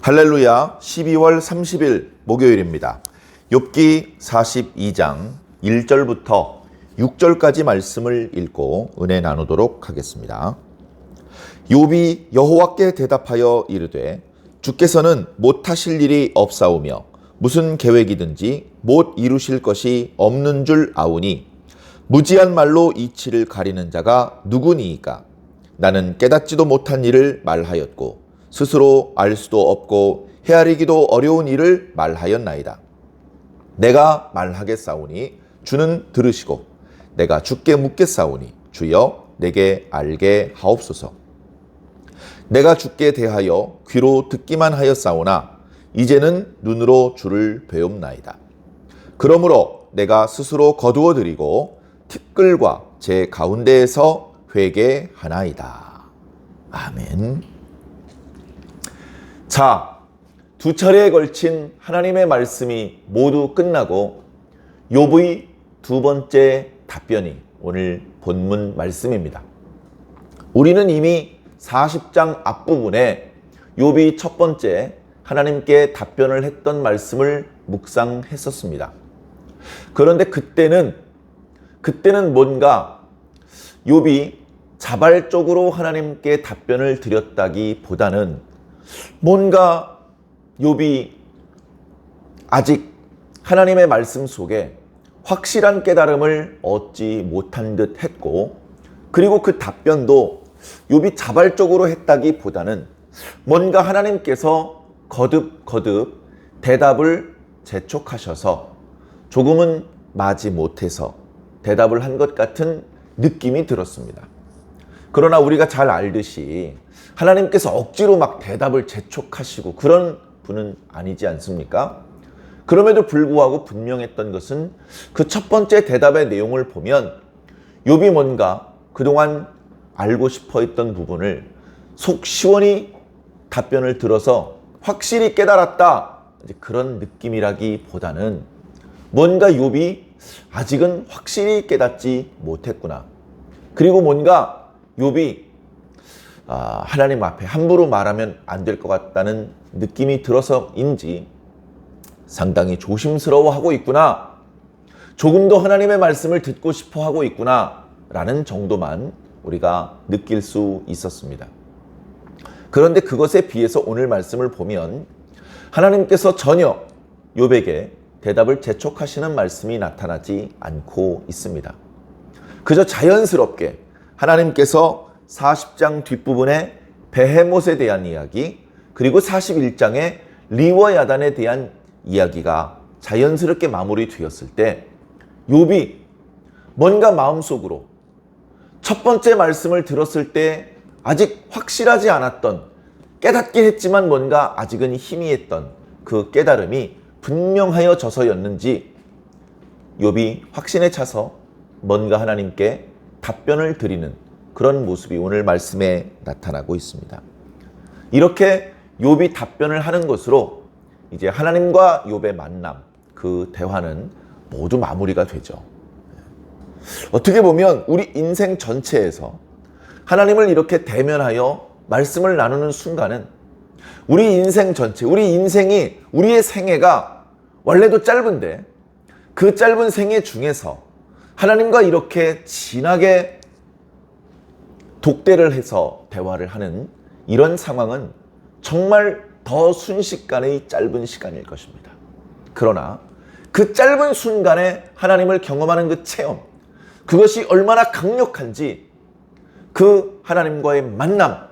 할렐루야. 12월 30일 목요일입니다. 욥기 42장 1절부터 6절까지 말씀을 읽고 은혜 나누도록 하겠습니다. 욥이 여호와께 대답하여 이르되 주께서는 못하실 일이 없사오며 무슨 계획이든지 못 이루실 것이 없는 줄 아오니 무지한 말로 이치를 가리는 자가 누구니이까? 나는 깨닫지도 못한 일을 말하였고 스스로 알 수도 없고 헤아리기도 어려운 일을 말하였나이다. 내가 말하겠사오니 주는 들으시고 내가 주께 묻겠사오니 주여 내게 알게 하옵소서. 내가 주께 대하여 귀로 듣기만 하였사오나 이제는 눈으로 주를 배웁나이다. 그러므로 내가 스스로 거두어 드리고 티끌과 제 가운데에서 회개하나이다. 아멘. 자, 두 차례에 걸친 하나님의 말씀이 모두 끝나고 욥의 두 번째 답변이 오늘 본문 말씀입니다. 우리는 이미 40장 앞부분에 욥이 첫 번째 하나님께 답변을 했던 말씀을 묵상했었습니다. 그런데 그때는 뭔가 욥이 자발적으로 하나님께 답변을 드렸다기보다는 뭔가 욥이 아직 하나님의 말씀 속에 확실한 깨달음을 얻지 못한 듯 했고, 그리고 그 답변도 욥이 자발적으로 했다기보다는 뭔가 하나님께서 거듭 대답을 재촉하셔서 조금은 마지 못해서 대답을 한 것 같은 느낌이 들었습니다. 그러나 우리가 잘 알듯이 하나님께서 억지로 막 대답을 재촉하시고 그런 분은 아니지 않습니까? 그럼에도 불구하고 분명했던 것은 그 첫 번째 대답의 내용을 보면 욥이 뭔가 그동안 알고 싶어 했던 부분을 속 시원히 답변을 들어서 확실히 깨달았다, 그런 느낌이라기보다는 뭔가 욥이 아직은 확실히 깨닫지 못했구나. 그리고 뭔가 욥이 하나님 앞에 함부로 말하면 안 될 것 같다는 느낌이 들어서인지 상당히 조심스러워하고 있구나, 조금 더 하나님의 말씀을 듣고 싶어 하고 있구나 라는 정도만 우리가 느낄 수 있었습니다. 그런데 그것에 비해서 오늘 말씀을 보면 하나님께서 전혀 욥에게 대답을 재촉하시는 말씀이 나타나지 않고 있습니다. 그저 자연스럽게 하나님께서 40장 뒷부분에 베헤못에 대한 이야기, 그리고 41장의 리와 야단에 대한 이야기가 자연스럽게 마무리되었을 때 욥이 뭔가 마음속으로 첫 번째 말씀을 들었을 때 아직 확실하지 않았던, 깨닫긴 했지만 뭔가 아직은 희미했던 그 깨달음이 분명하여져서였는지 욥이 확신에 차서 뭔가 하나님께 답변을 드리는 그런 모습이 오늘 말씀에 나타나고 있습니다. 이렇게 욥이 답변을 하는 것으로 이제 하나님과 욥의 만남, 그 대화는 모두 마무리가 되죠. 어떻게 보면 우리 인생 전체에서 하나님을 이렇게 대면하여 말씀을 나누는 순간은 우리 인생 전체, 우리 인생이, 우리의 생애가 원래도 짧은데 그 짧은 생애 중에서 하나님과 이렇게 진하게 독대를 해서 대화를 하는 이런 상황은 정말 더 순식간의 짧은 시간일 것입니다. 그러나 그 짧은 순간에 하나님을 경험하는 그 체험, 그것이 얼마나 강력한지 그 하나님과의 만남,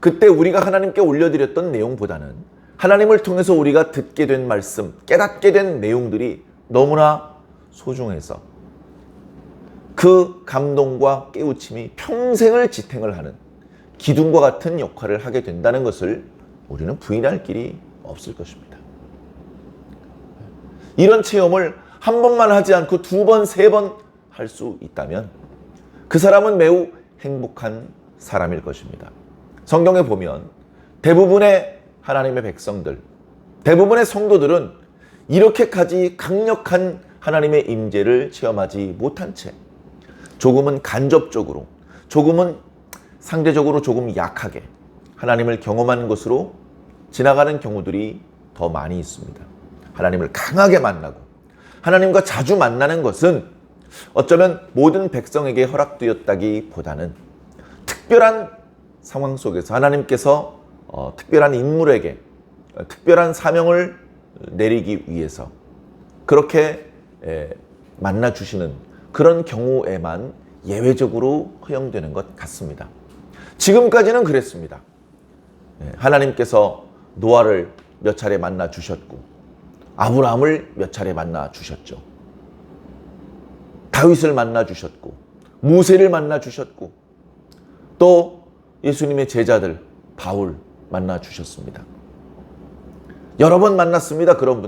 그때 우리가 하나님께 올려드렸던 내용보다는 하나님을 통해서 우리가 듣게 된 말씀, 깨닫게 된 내용들이 너무나 소중해서 그 감동과 깨우침이 평생을 지탱을 하는 기둥과 같은 역할을 하게 된다는 것을 우리는 부인할 길이 없을 것입니다. 이런 체험을 한 번만 하지 않고 두 번, 세 번 할 수 있다면 그 사람은 매우 행복한 사람일 것입니다. 성경에 보면 대부분의 하나님의 백성들, 대부분의 성도들은 이렇게까지 강력한 하나님의 임재를 체험하지 못한 채 조금은 간접적으로, 조금은 상대적으로 조금 약하게 하나님을 경험하는 것으로 지나가는 경우들이 더 많이 있습니다. 하나님을 강하게 만나고 하나님과 자주 만나는 것은 어쩌면 모든 백성에게 허락되었다기보다는 특별한 상황 속에서 하나님께서 특별한 인물에게 특별한 사명을 내리기 위해서 그렇게 만나 주시는 그런 경우에만 예외적으로 허용되는 것 같습니다. 지금까지는 그랬습니다. 하나님께서 노아를 몇 차례 만나 주셨고 아브라함을 몇 차례 만나 주셨죠. 다윗을 만나 주셨고 모세를 만나 주셨고 또 예수님의 제자들 바울 만나 주셨습니다. 여러 번 만났습니다. 그런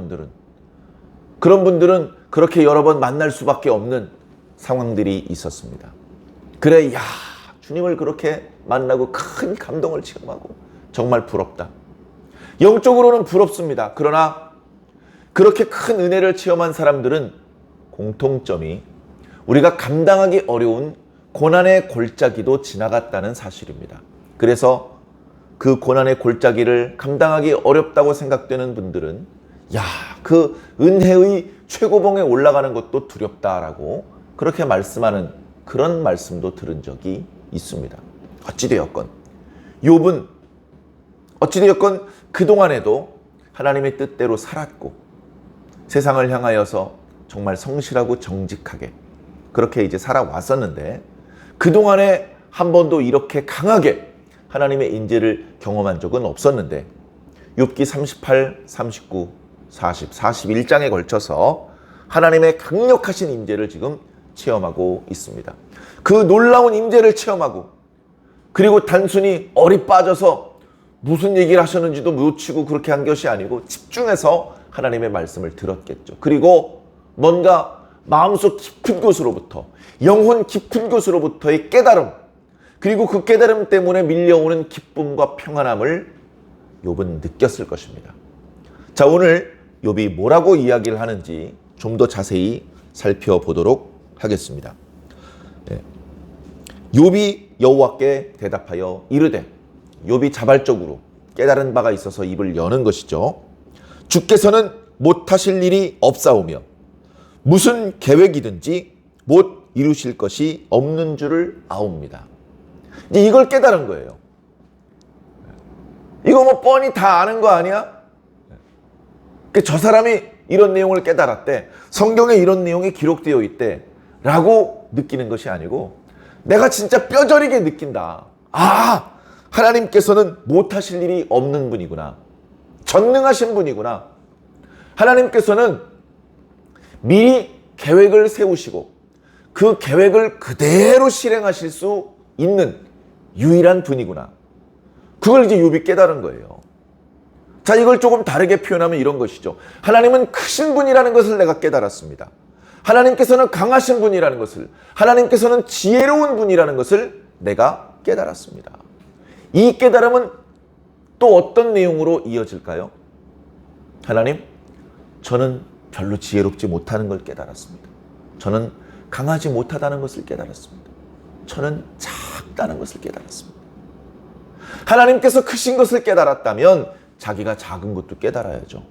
분들은 그렇게 여러 번 만날 수밖에 없는 상황들이 있었습니다. 그래, 야, 주님을 그렇게 만나고 큰 감동을 체험하고 정말 부럽다. 영적으로는 부럽습니다. 그러나 그렇게 큰 은혜를 체험한 사람들은 공통점이 우리가 감당하기 어려운 고난의 골짜기도 지나갔다는 사실입니다. 그래서 그 고난의 골짜기를 감당하기 어렵다고 생각되는 분들은 야, 그 은혜의 최고봉에 올라가는 것도 두렵다라고 그렇게 말씀하는 그런 말씀도 들은 적이 있습니다. 어찌되었건 욥은 그동안에도 하나님의 뜻대로 살았고 세상을 향하여서 정말 성실하고 정직하게 그렇게 이제 살아왔었는데 그동안에 한 번도 이렇게 강하게 하나님의 인재를 경험한 적은 없었는데 욥기 38, 39, 40, 41장에 걸쳐서 하나님의 강력하신 인재를 지금 체험하고 있습니다. 그 놀라운 인재를 체험하고 그리고 단순히 얼이 빠져서 무슨 얘기를 하셨는지도 놓치고 그렇게 한 것이 아니고 집중해서 하나님의 말씀을 들었겠죠. 그리고 뭔가 마음속 깊은 곳으로부터 영혼 깊은 곳으로부터의 깨달음 그리고 그 깨달음 때문에 밀려오는 기쁨과 평안함을 욥은 느꼈을 것입니다. 자, 오늘 욥이 뭐라고 이야기를 하는지 좀 더 자세히 살펴보도록 하겠습니다. 욥이 여호와께 대답하여 이르되 욥이 자발적으로 깨달은 바가 있어서 입을 여는 것이죠. 주께서는 못하실 일이 없사오며 무슨 계획이든지 못 이루실 것이 없는 줄을 아옵니다. 이제 이걸 깨달은 거예요. 이거 뭐 뻔히 다 아는 거 아니야? 저 사람이 이런 내용을 깨달았대. 성경에 이런 내용이 기록되어 있대. 라고 느끼는 것이 아니고 내가 진짜 뼈저리게 느낀다. 아, 하나님께서는 못하실 일이 없는 분이구나. 전능하신 분이구나. 하나님께서는 미리 계획을 세우시고 그 계획을 그대로 실행하실 수 있는 유일한 분이구나. 그걸 이제 욥이 깨달은 거예요. 자, 이걸 조금 다르게 표현하면 이런 것이죠. 하나님은 크신 분이라는 것을 내가 깨달았습니다. 하나님께서는 강하신 분이라는 것을, 하나님께서는 지혜로운 분이라는 것을 내가 깨달았습니다. 이 깨달음은 또 어떤 내용으로 이어질까요? 하나님, 저는 별로 지혜롭지 못하는 걸 깨달았습니다. 저는 강하지 못하다는 것을 깨달았습니다. 저는 작다는 것을 깨달았습니다. 하나님께서 크신 것을 깨달았다면 자기가 작은 것도 깨달아야죠.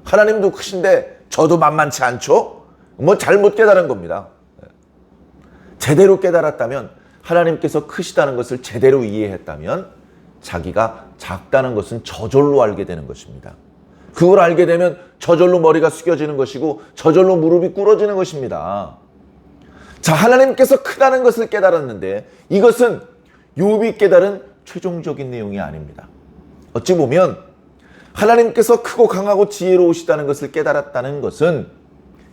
하나님도 크신데 저도 만만치 않죠? 뭐 잘못 깨달은 겁니다. 제대로 깨달았다면 하나님께서 크시다는 것을 제대로 이해했다면 자기가 작다는 것은 저절로 알게 되는 것입니다. 그걸 알게 되면 저절로 머리가 숙여지는 것이고 저절로 무릎이 꿇어지는 것입니다. 자, 하나님께서 크다는 것을 깨달았는데 이것은 욥이 깨달은 최종적인 내용이 아닙니다. 어찌 보면 하나님께서 크고 강하고 지혜로우시다는 것을 깨달았다는 것은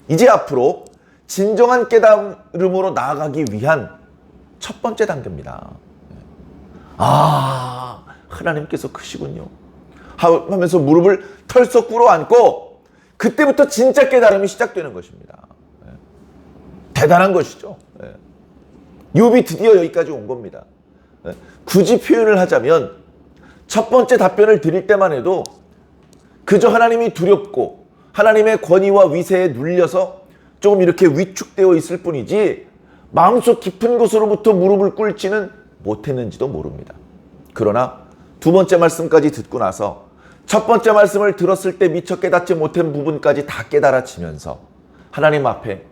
이제 앞으로 진정한 깨달음으로 나아가기 위한 첫 번째 단계입니다. 아, 하나님께서 크시군요 하면서 무릎을 털썩 꿇어앉고 그때부터 진짜 깨달음이 시작되는 것입니다. 대단한 것이죠. 욥이 드디어 여기까지 온 겁니다. 굳이 표현을 하자면 첫 번째 답변을 드릴 때만 해도 그저 하나님이 두렵고 하나님의 권위와 위세에 눌려서 조금 이렇게 위축되어 있을 뿐이지 마음속 깊은 곳으로부터 무릎을 꿇지는 못했는지도 모릅니다. 그러나 두 번째 말씀까지 듣고 나서 첫 번째 말씀을 들었을 때 미처 깨닫지 못한 부분까지 다 깨달아지면서 하나님 앞에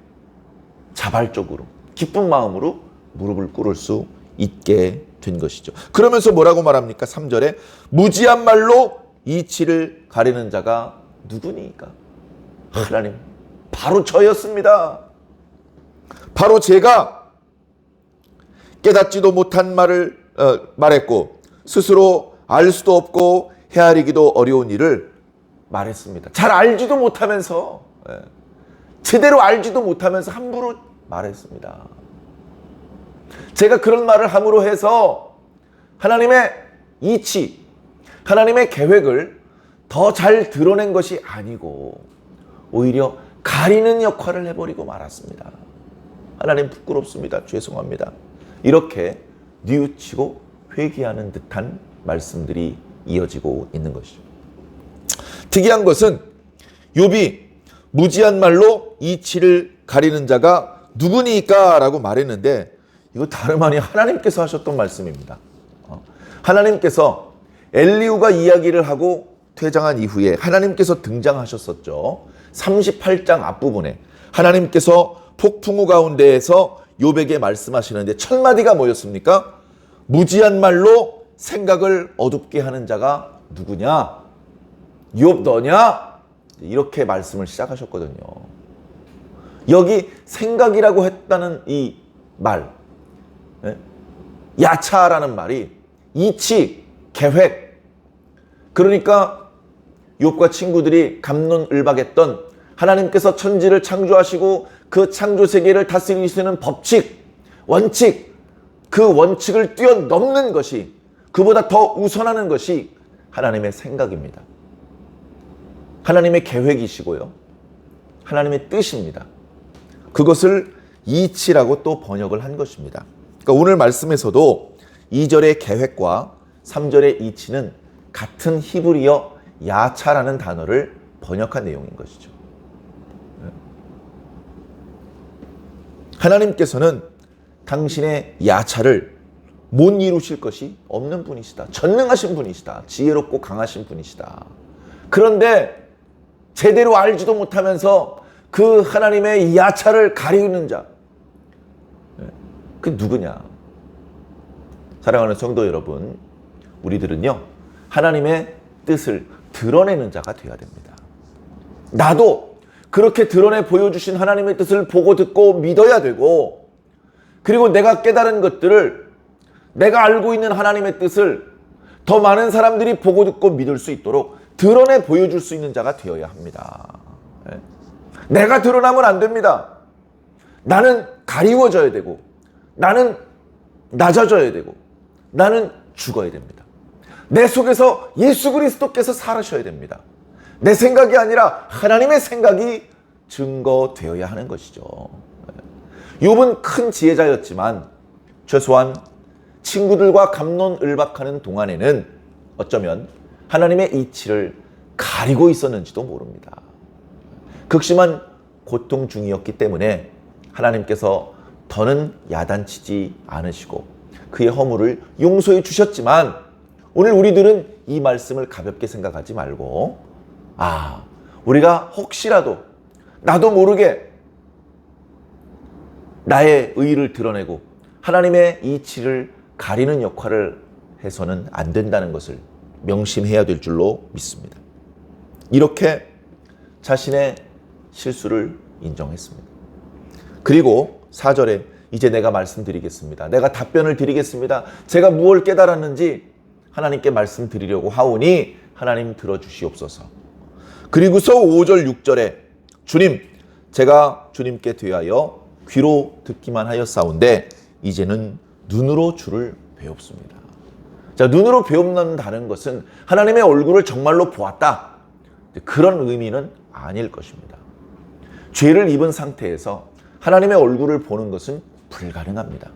자발적으로 기쁜 마음으로 무릎을 꿇을 수 있게 된 것이죠. 그러면서 뭐라고 말합니까? 3절에 무지한 말로 이치를 가리는 자가 누구니까? 하나님, 바로 저였습니다. 바로 제가 깨닫지도 못한 말을 말했고 스스로 알 수도 없고 헤아리기도 어려운 일을 말했습니다. 잘 알지도 못하면서 제대로 알지도 못하면서 함부로 말했습니다. 제가 그런 말을 함으로 해서 하나님의 이치, 하나님의 계획을 더 잘 드러낸 것이 아니고 오히려 가리는 역할을 해버리고 말았습니다. 하나님 부끄럽습니다. 죄송합니다. 이렇게 뉘우치고 회개하는 듯한 말씀들이 이어지고 있는 것이죠. 특이한 것은 욥이 무지한 말로 이치를 가리는 자가 누구니까 라고 말했는데 이거 다름 아닌 하나님께서 하셨던 말씀입니다. 하나님께서 엘리후가 이야기를 하고 퇴장한 이후에 하나님께서 등장하셨었죠. 38장 앞부분에 하나님께서 폭풍우 가운데에서 욥에게 말씀하시는데 첫 마디가 뭐였습니까? 무지한 말로 생각을 어둡게 하는 자가 누구냐? 욥 너냐? 이렇게 말씀을 시작하셨거든요. 여기 생각이라고 했다는 이 말, 야차라는 말이 이치, 계획. 그러니까 욥과 친구들이 갑론을박했던 하나님께서 천지를 창조하시고 그 창조 세계를 다스리시는 법칙, 원칙, 그 원칙을 뛰어넘는 것이, 그보다 더 우선하는 것이 하나님의 생각입니다. 하나님의 계획이시고요. 하나님의 뜻입니다. 그것을 이치라고 또 번역을 한 것입니다. 그러니까 오늘 말씀에서도 2절의 계획과 3절의 이치는 같은 히브리어 야차라는 단어를 번역한 내용인 것이죠. 하나님께서는 당신의 야차를 못 이루실 것이 없는 분이시다. 전능하신 분이시다. 지혜롭고 강하신 분이시다. 그런데 제대로 알지도 못하면서 그 하나님의 야차를 가리는 자, 그게 누구냐? 사랑하는 성도 여러분, 우리들은요 하나님의 뜻을 드러내는 자가 되어야 됩니다. 나도 그렇게 드러내 보여주신 하나님의 뜻을 보고 듣고 믿어야 되고, 그리고 내가 깨달은 것들을, 내가 알고 있는 하나님의 뜻을 더 많은 사람들이 보고 듣고 믿을 수 있도록 드러내 보여줄 수 있는 자가 되어야 합니다. 내가 드러나면 안 됩니다. 나는 가리워져야 되고, 나는 낮아져야 되고, 나는 죽어야 됩니다. 내 속에서 예수 그리스도께서 살아셔야 됩니다. 내 생각이 아니라 하나님의 생각이 증거되어야 하는 것이죠. 욥은 큰 지혜자였지만 최소한 친구들과 갑론을박하는 동안에는 어쩌면 하나님의 이치를 가리고 있었는지도 모릅니다. 극심한 고통 중이었기 때문에 하나님께서 더는 야단치지 않으시고 그의 허물을 용서해 주셨지만, 오늘 우리들은 이 말씀을 가볍게 생각하지 말고, 우리가 혹시라도 나도 모르게 나의 의의를 드러내고 하나님의 이치를 가리는 역할을 해서는 안 된다는 것을 명심해야 될 줄로 믿습니다. 이렇게 자신의 실수를 인정했습니다. 그리고 4절에 이제 내가 말씀드리겠습니다. 내가 답변을 드리겠습니다. 제가 무엇을 깨달았는지 하나님께 말씀드리려고 하오니 하나님 들어주시옵소서. 그리고서 5절 6절에 주님, 제가 주님께 대하여 귀로 듣기만 하였사온데 이제는 눈으로 주를 배웁습니다. 자, 눈으로 배운다는 것은 하나님의 얼굴을 정말로 보았다, 그런 의미는 아닐 것입니다. 죄를 입은 상태에서 하나님의 얼굴을 보는 것은 불가능합니다.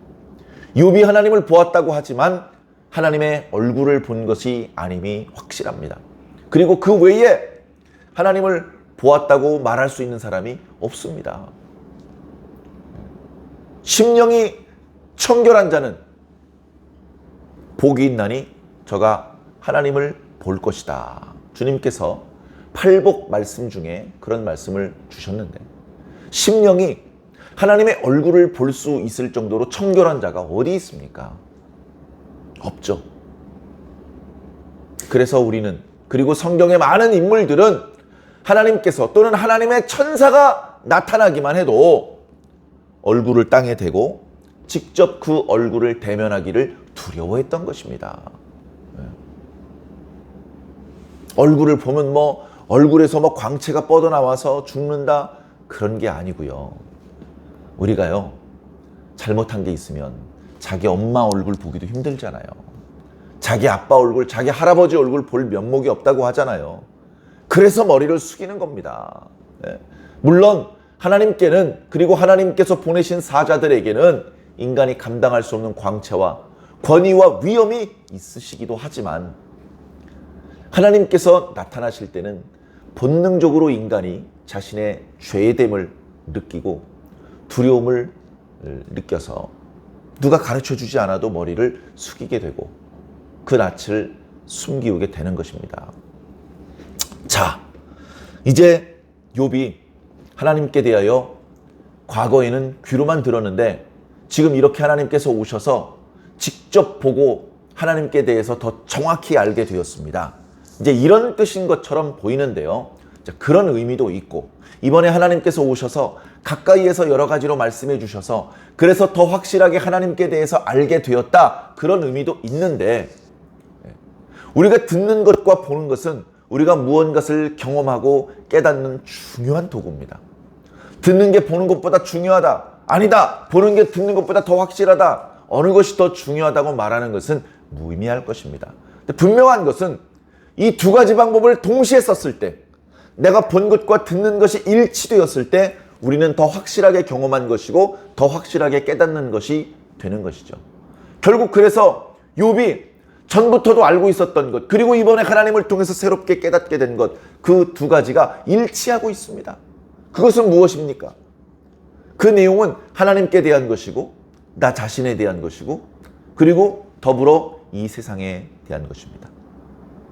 욥이 하나님을 보았다고 하지만 하나님의 얼굴을 본 것이 아님이 확실합니다. 그리고 그 외에 하나님을 보았다고 말할 수 있는 사람이 없습니다. 심령이 청결한 자는 복이 있나니 저가 하나님을 볼 것이다. 주님께서 팔복 말씀 중에 그런 말씀을 주셨는데, 심령이 하나님의 얼굴을 볼 수 있을 정도로 청결한 자가 어디 있습니까? 없죠. 그래서 우리는, 그리고 성경의 많은 인물들은 하나님께서 또는 하나님의 천사가 나타나기만 해도 얼굴을 땅에 대고 직접 그 얼굴을 대면하기를 두려워했던 것입니다. 얼굴을 보면 얼굴에서 광채가 뻗어나와서 죽는다, 그런 게 아니고요. 우리가요, 잘못한 게 있으면 자기 엄마 얼굴 보기도 힘들잖아요. 자기 아빠 얼굴, 자기 할아버지 얼굴 볼 면목이 없다고 하잖아요. 그래서 머리를 숙이는 겁니다. 물론 하나님께는, 그리고 하나님께서 보내신 사자들에게는 인간이 감당할 수 없는 광채와 권위와 위엄이 있으시기도 하지만, 하나님께서 나타나실 때는 본능적으로 인간이 자신의 죄됨을 느끼고 두려움을 느껴서 누가 가르쳐주지 않아도 머리를 숙이게 되고 그 낯을 숨기우게 되는 것입니다. 자, 이제 욥이 하나님께 대하여 과거에는 귀로만 들었는데 지금 이렇게 하나님께서 오셔서 직접 보고 하나님께 대해서 더 정확히 알게 되었습니다. 이제 이런 뜻인 것처럼 보이는데요. 그런 의미도 있고, 이번에 하나님께서 오셔서 가까이에서 여러 가지로 말씀해 주셔서 그래서 더 확실하게 하나님께 대해서 알게 되었다, 그런 의미도 있는데, 우리가 듣는 것과 보는 것은 우리가 무언가를 경험하고 깨닫는 중요한 도구입니다. 듣는 게 보는 것보다 중요하다, 아니다, 보는 게 듣는 것보다 더 확실하다, 어느 것이 더 중요하다고 말하는 것은 무의미할 것입니다. 근데 분명한 것은 이 두 가지 방법을 동시에 썼을 때, 내가 본 것과 듣는 것이 일치되었을 때 우리는 더 확실하게 경험한 것이고 더 확실하게 깨닫는 것이 되는 것이죠. 결국 그래서 욥이 전부터도 알고 있었던 것, 그리고 이번에 하나님을 통해서 새롭게 깨닫게 된 것, 그 두 가지가 일치하고 있습니다. 그것은 무엇입니까? 그 내용은 하나님께 대한 것이고 나 자신에 대한 것이고, 그리고 더불어 이 세상에 대한 것입니다.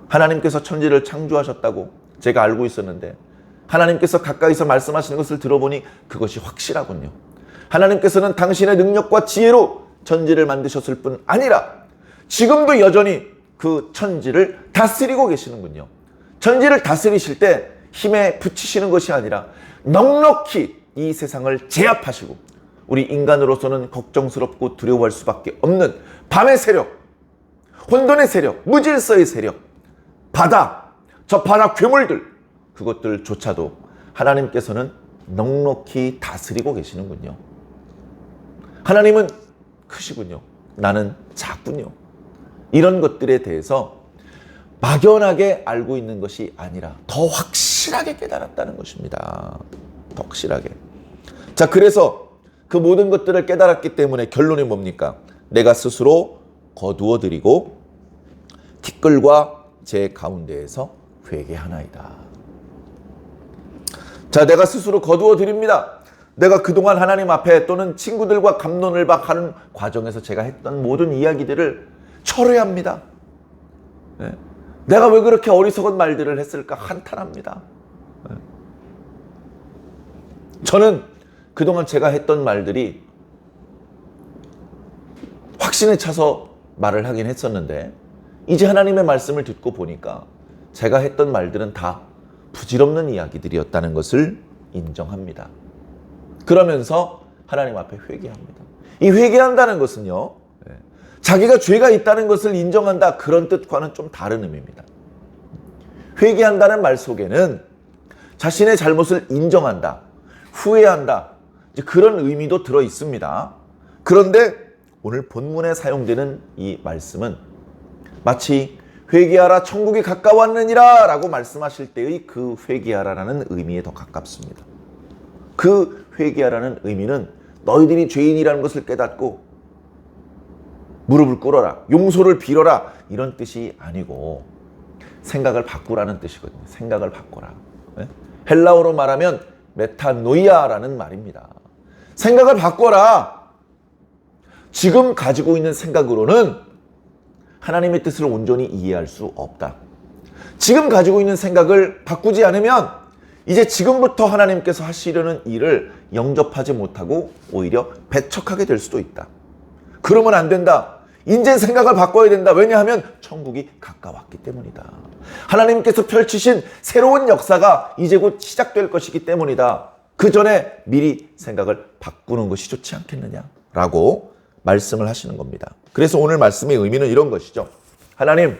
하나님께서 천지를 창조하셨다고 제가 알고 있었는데 하나님께서 가까이서 말씀하시는 것을 들어보니 그것이 확실하군요. 하나님께서는 당신의 능력과 지혜로 천지를 만드셨을 뿐 아니라 지금도 여전히 그 천지를 다스리고 계시는군요. 천지를 다스리실 때 힘에 붙이시는 것이 아니라 넉넉히 이 세상을 제압하시고, 우리 인간으로서는 걱정스럽고 두려워할 수밖에 없는 밤의 세력, 혼돈의 세력, 무질서의 세력, 바다, 저 바다 괴물들, 그것들조차도 하나님께서는 넉넉히 다스리고 계시는군요. 하나님은 크시군요. 나는 작군요. 이런 것들에 대해서 막연하게 알고 있는 것이 아니라 더 확실하게 깨달았다는 것입니다. 더 확실하게. 자, 그래서 그 모든 것들을 깨달았기 때문에 결론이 뭡니까? 내가 스스로 거두어드리고 티끌과 제 가운데에서 회개하나이다. 자, 내가 스스로 거두어드립니다. 내가 그동안 하나님 앞에 또는 친구들과 갑론을박하는 과정에서 제가 했던 모든 이야기들을 철회합니다. 네. 내가 왜 그렇게 어리석은 말들을 했을까 한탄합니다. 네. 저는 그동안 제가 했던 말들이 확신에 차서 말을 하긴 했었는데 이제 하나님의 말씀을 듣고 보니까 제가 했던 말들은 다 부질없는 이야기들이었다는 것을 인정합니다. 그러면서 하나님 앞에 회개합니다. 이 회개한다는 것은요, 자기가 죄가 있다는 것을 인정한다, 그런 뜻과는 좀 다른 의미입니다. 회개한다는 말 속에는 자신의 잘못을 인정한다, 후회한다, 이제 그런 의미도 들어 있습니다. 그런데 오늘 본문에 사용되는 이 말씀은 마치 회개하라 천국이 가까웠느니라 라고 말씀하실 때의 그 회개하라라는 의미에 더 가깝습니다. 그 회개하라는 의미는 너희들이 죄인이라는 것을 깨닫고 무릎을 꿇어라, 용서를 빌어라, 이런 뜻이 아니고 생각을 바꾸라는 뜻이거든요. 생각을 바꿔라. 네? 헬라어로 말하면 메타노이아라는 말입니다. 생각을 바꿔라. 지금 가지고 있는 생각으로는 하나님의 뜻을 온전히 이해할 수 없다. 지금 가지고 있는 생각을 바꾸지 않으면 이제 지금부터 하나님께서 하시려는 일을 영접하지 못하고 오히려 배척하게 될 수도 있다. 그러면 안 된다. 이제 생각을 바꿔야 된다. 왜냐하면 천국이 가까웠기 때문이다. 하나님께서 펼치신 새로운 역사가 이제 곧 시작될 것이기 때문이다. 그 전에 미리 생각을 바꾸는 것이 좋지 않겠느냐라고 말씀을 하시는 겁니다. 그래서 오늘 말씀의 의미는 이런 것이죠. 하나님,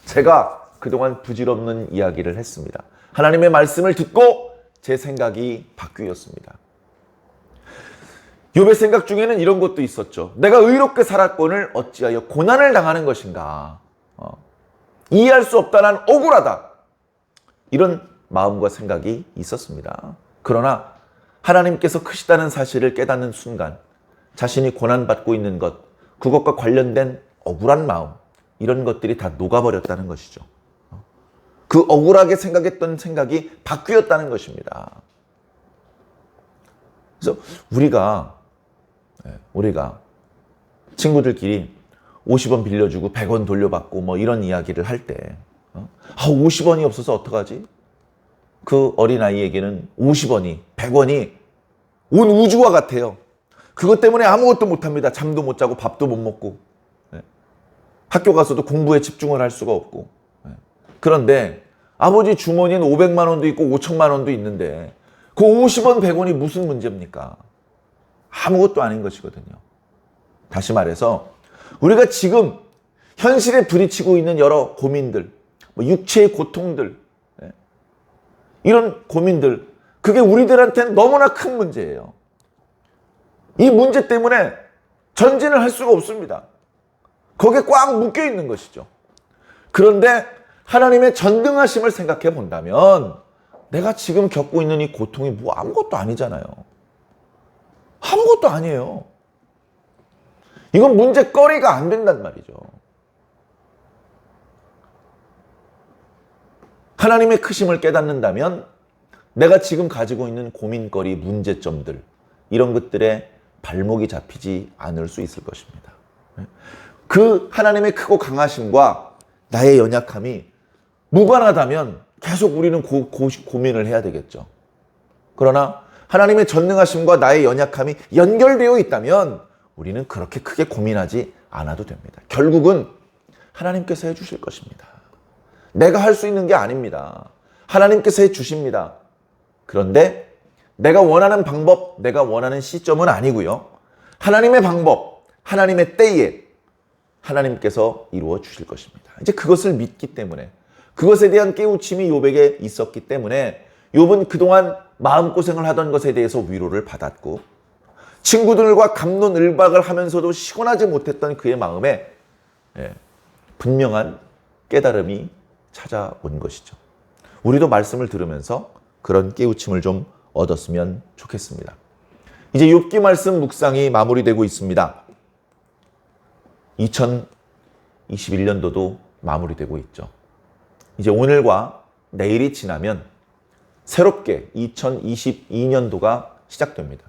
제가 그동안 부질없는 이야기를 했습니다. 하나님의 말씀을 듣고 제 생각이 바뀌었습니다. 욥의 생각 중에는 이런 것도 있었죠. 내가 의롭게 살았거늘 어찌하여 고난을 당하는 것인가. 이해할 수 없다. 난 억울하다. 이런 마음과 생각이 있었습니다. 그러나 하나님께서 크시다는 사실을 깨닫는 순간 자신이 고난받고 있는 것, 그것과 관련된 억울한 마음, 이런 것들이 다 녹아버렸다는 것이죠. 그 억울하게 생각했던 생각이 바뀌었다는 것입니다. 그래서 우리가 친구들끼리 50원 빌려주고 100원 돌려받고 뭐 이런 이야기를 할 때 50원이 없어서 어떡하지? 그 어린아이에게는 50원이 100원이 온 우주와 같아요. 그것 때문에 아무것도 못합니다. 잠도 못 자고 밥도 못 먹고 학교 가서도 공부에 집중을 할 수가 없고. 그런데 아버지 주머니는 500만 원도 있고 5천만 원도 있는데 그 50원 100원이 무슨 문제입니까? 아무것도 아닌 것이거든요. 다시 말해서 우리가 지금 현실에 부딪히고 있는 여러 고민들, 육체의 고통들, 이런 고민들, 그게 우리들한테는 너무나 큰 문제예요. 이 문제 때문에 전진을 할 수가 없습니다. 거기에 꽉 묶여 있는 것이죠. 그런데 하나님의 전능하심을 생각해 본다면 내가 지금 겪고 있는 이 고통이 뭐 아무것도 아니잖아요. 아무것도 아니에요. 이건 문제거리가 안 된단 말이죠. 하나님의 크심을 깨닫는다면 내가 지금 가지고 있는 고민거리, 문제점들, 이런 것들에 발목이 잡히지 않을 수 있을 것입니다. 그 하나님의 크고 강하심과 나의 연약함이 무관하다면 계속 우리는 고민을 해야 되겠죠. 그러나 하나님의 전능하심과 나의 연약함이 연결되어 있다면 우리는 그렇게 크게 고민하지 않아도 됩니다. 결국은 하나님께서 해주실 것입니다. 내가 할 수 있는 게 아닙니다. 하나님께서 해주십니다. 그런데 내가 원하는 방법, 내가 원하는 시점은 아니고요. 하나님의 방법, 하나님의 때에 하나님께서 이루어 주실 것입니다. 이제 그것을 믿기 때문에, 그것에 대한 깨우침이 욥에게 있었기 때문에 욥은 그동안 마음고생을 하던 것에 대해서 위로를 받았고, 친구들과 갑론을박을 하면서도 시원하지 못했던 그의 마음에 분명한 깨달음이 찾아온 것이죠. 우리도 말씀을 들으면서 그런 깨우침을 좀 얻었으면 좋겠습니다. 이제 욥기 말씀 묵상이 마무리되고 있습니다. 2021년도도 마무리되고 있죠. 이제 오늘과 내일이 지나면 새롭게 2022년도가 시작됩니다.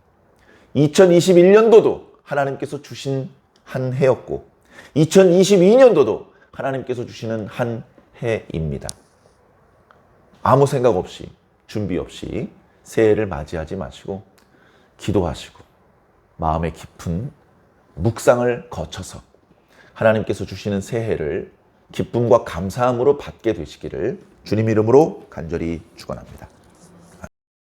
2021년도도 하나님께서 주신 한 해였고 2022년도도 하나님께서 주시는 한 해입니다. 아무 생각 없이, 준비 없이 새해를 맞이하지 마시고 기도하시고 마음의 깊은 묵상을 거쳐서 하나님께서 주시는 새해를 기쁨과 감사함으로 받게 되시기를 주님 이름으로 간절히 축원합니다.